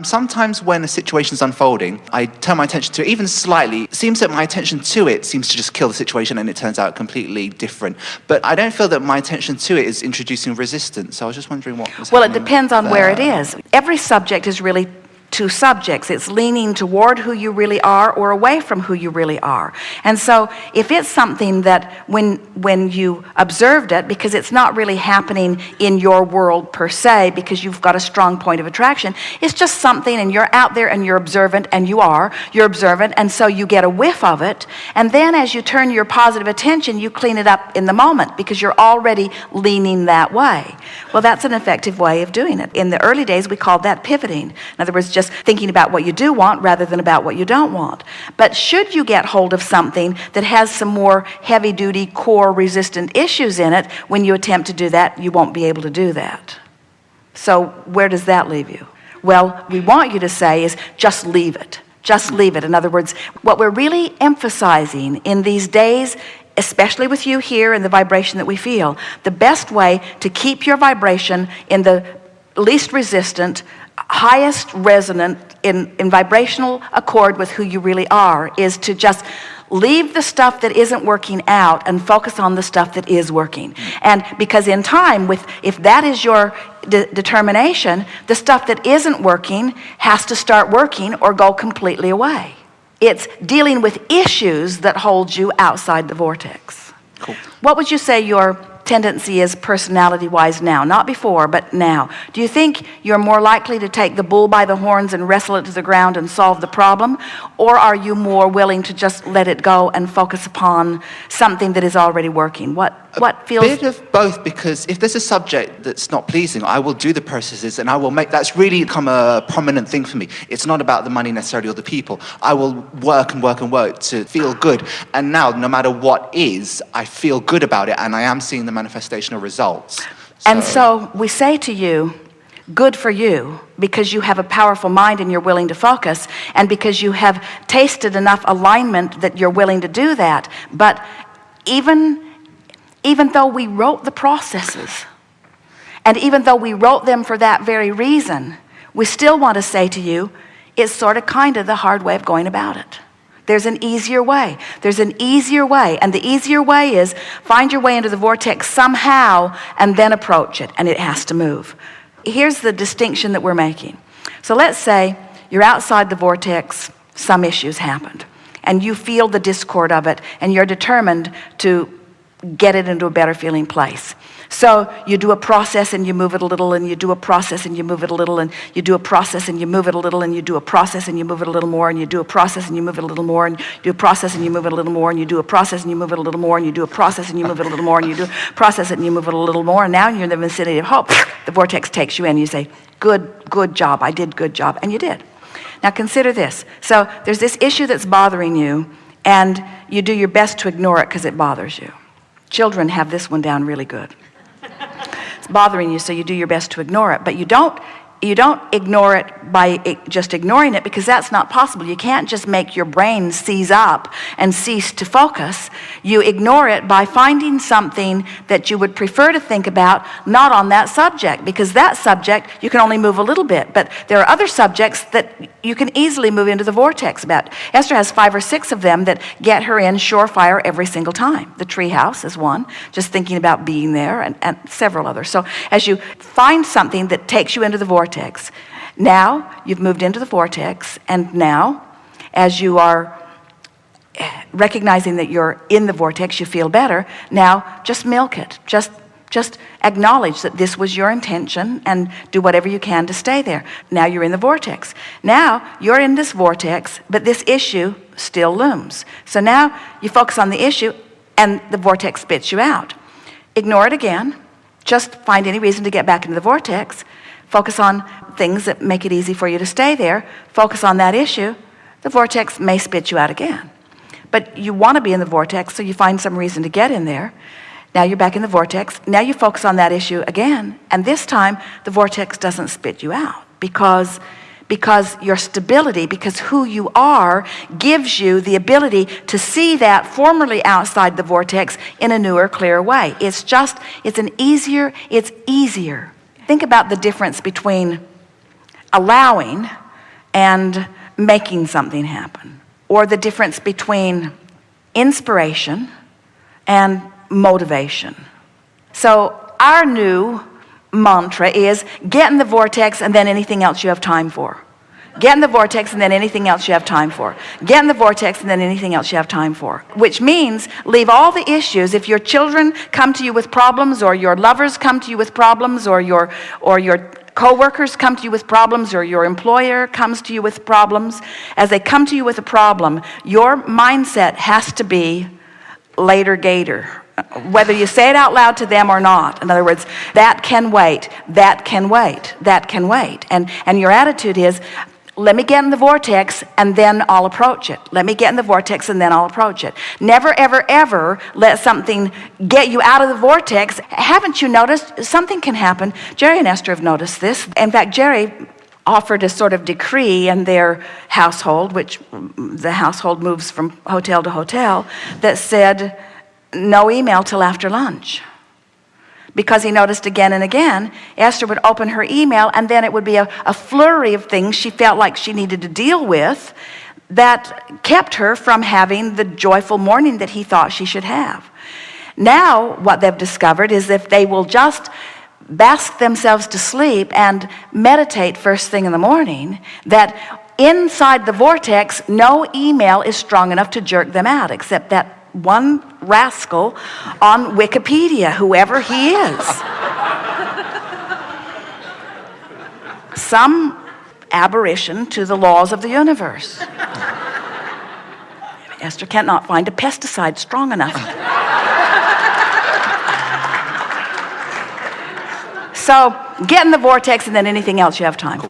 Sometimes when a situation's unfolding, I turn my attention to it even slightly. It seems that my attention to it seems to just kill the situation and it turns out completely different. But I don't feel that my attention to it is introducing resistance. So I was just wondering what was Well, it happening depends on where it there. is. Every subject is really two subjects. It's leaning toward who you really are or away from who you really are. And so if it's something that when you observed it, because it's not really happening in your world per se, because you've got a strong point of attraction, it's just something and you're out there and you're observant and you're observant, and so you get a whiff of it. And then as you turn your positive attention, you clean it up in the moment because you're already leaning that way. Well, that's an effective way of doing it. In the early days, we called that pivoting. In other words, just thinking about what you do want rather than about what you don't want. But should you get hold of something that has some more heavy-duty core resistant issues in it, when you attempt to do that, you won't be able to do that. So where does that leave you? Well, we want you to say is just leave it. Just leave it. In other words, what we're really emphasizing in these days, especially with you here and the vibration that we feel, the best way to keep your vibration in the least resistant, highest resonant, in vibrational accord with who you really are, is to just leave the stuff that isn't working out and focus on the stuff that is working. And because in time, if that is your determination, the stuff that isn't working has to start working or go completely away. It's dealing with issues that hold you outside the vortex. Cool. What would you say your tendency is personality-wise now? Not before, but now. Do you think you're more likely to take the bull by the horns and wrestle it to the ground and solve the problem? Or are you more willing to just let it go and focus upon something that is already working? What feels... A bit of both, because if there's a subject that's not pleasing, I will do the processes and I will make... That's really become a prominent thing for me. It's not about the money necessarily or the people. I will work and work and work to feel good. And now, no matter what is, I feel good about it and I am seeing the manifestation of results. And so we say to you, good for you, because you have a powerful mind and you're willing to focus, and because you have tasted enough alignment that you're willing to do that. But even though we wrote the processes, and even though we wrote them for that very reason, we still want to say to you, it's sort of kind of the hard way of going about it. There's an easier way. There's an easier way. And the easier way is find your way into the vortex somehow and then approach it. And it has to move. Here's the distinction that we're making. So let's say you're outside the vortex, some issues happened, and you feel the discord of it, and you're determined to get it into a better feeling place. So you do a process and you move it a little, and you do a process and you move it a little, and you do a process and you move it a little, and you do a process and you move it a little more, and you do a process and you move it a little more, and you do a process and you move it a little more, and you do a process and you move it a little more, and you do a process and you move it a little more, and you do a process and you move it a little more, and now you're in the vicinity of hope. The vortex takes you in. You say, good job. I did good job. And you did. Now consider this. So there's this issue that's bothering you, and you do your best to ignore it because it bothers you. Children have this one down really good. It's bothering you, so you do your best to ignore it. But you don't ignore it by just ignoring it, because that's not possible. You can't just make your brain seize up and cease to focus. You ignore it by finding something that you would prefer to think about, not on that subject, because that subject you can only move a little bit. But there are other subjects that you can easily move into the vortex about. Esther has 5 or 6 of them that get her in surefire every single time. The treehouse is one, just thinking about being there, and several others. So as you find something that takes you into the vortex, now you've moved into the vortex, and now as you are recognizing that you're in the vortex, you feel better. Now just milk it. Just acknowledge that this was your intention and do whatever you can to stay there. Now you're in the vortex. Now you're in this vortex, but this issue still looms. So now you focus on the issue and the vortex spits you out. Ignore it again. Just find any reason to get back into the vortex. Focus on things that make it easy for you to stay there. Focus on that issue. The vortex may spit you out again. But you want to be in the vortex, so you find some reason to get in there. Now you're back in the vortex. Now you focus on that issue again. And this time, the vortex doesn't spit you out because your stability, because who you are, gives you the ability to see that formerly outside the vortex in a newer, clearer way. It's easier. Think about the difference between allowing and making something happen, or the difference between inspiration and motivation. So our new mantra is get in the vortex and then anything else you have time for. Get in the vortex and then anything else you have time for. Get in the vortex and then anything else you have time for. Which means leave all the issues. If your children come to you with problems, or your lovers come to you with problems, or your co-workers come to you with problems, or your employer comes to you with problems, as they come to you with a problem, your mindset has to be later gator. Whether you say it out loud to them or not. In other words, that can wait, that can wait, that can wait. And your attitude is, let me get in the vortex and then I'll approach it. Let me get in the vortex and then I'll approach it. Never, ever, ever let something get you out of the vortex. Haven't you noticed something can happen? Jerry and Esther have noticed this. In fact, Jerry offered a sort of decree in their household, which the household moves from hotel to hotel, that said no email till after lunch. Because he noticed again and again, Esther would open her email and then it would be a flurry of things she felt like she needed to deal with that kept her from having the joyful morning that he thought she should have. Now, what they've discovered is if they will just bask themselves to sleep and meditate first thing in the morning, that inside the vortex, no email is strong enough to jerk them out, except that one rascal on Wikipedia, whoever he is. Some aberration to the laws of the universe. Esther cannot find a pesticide strong enough. So get in the vortex and then anything else you have time.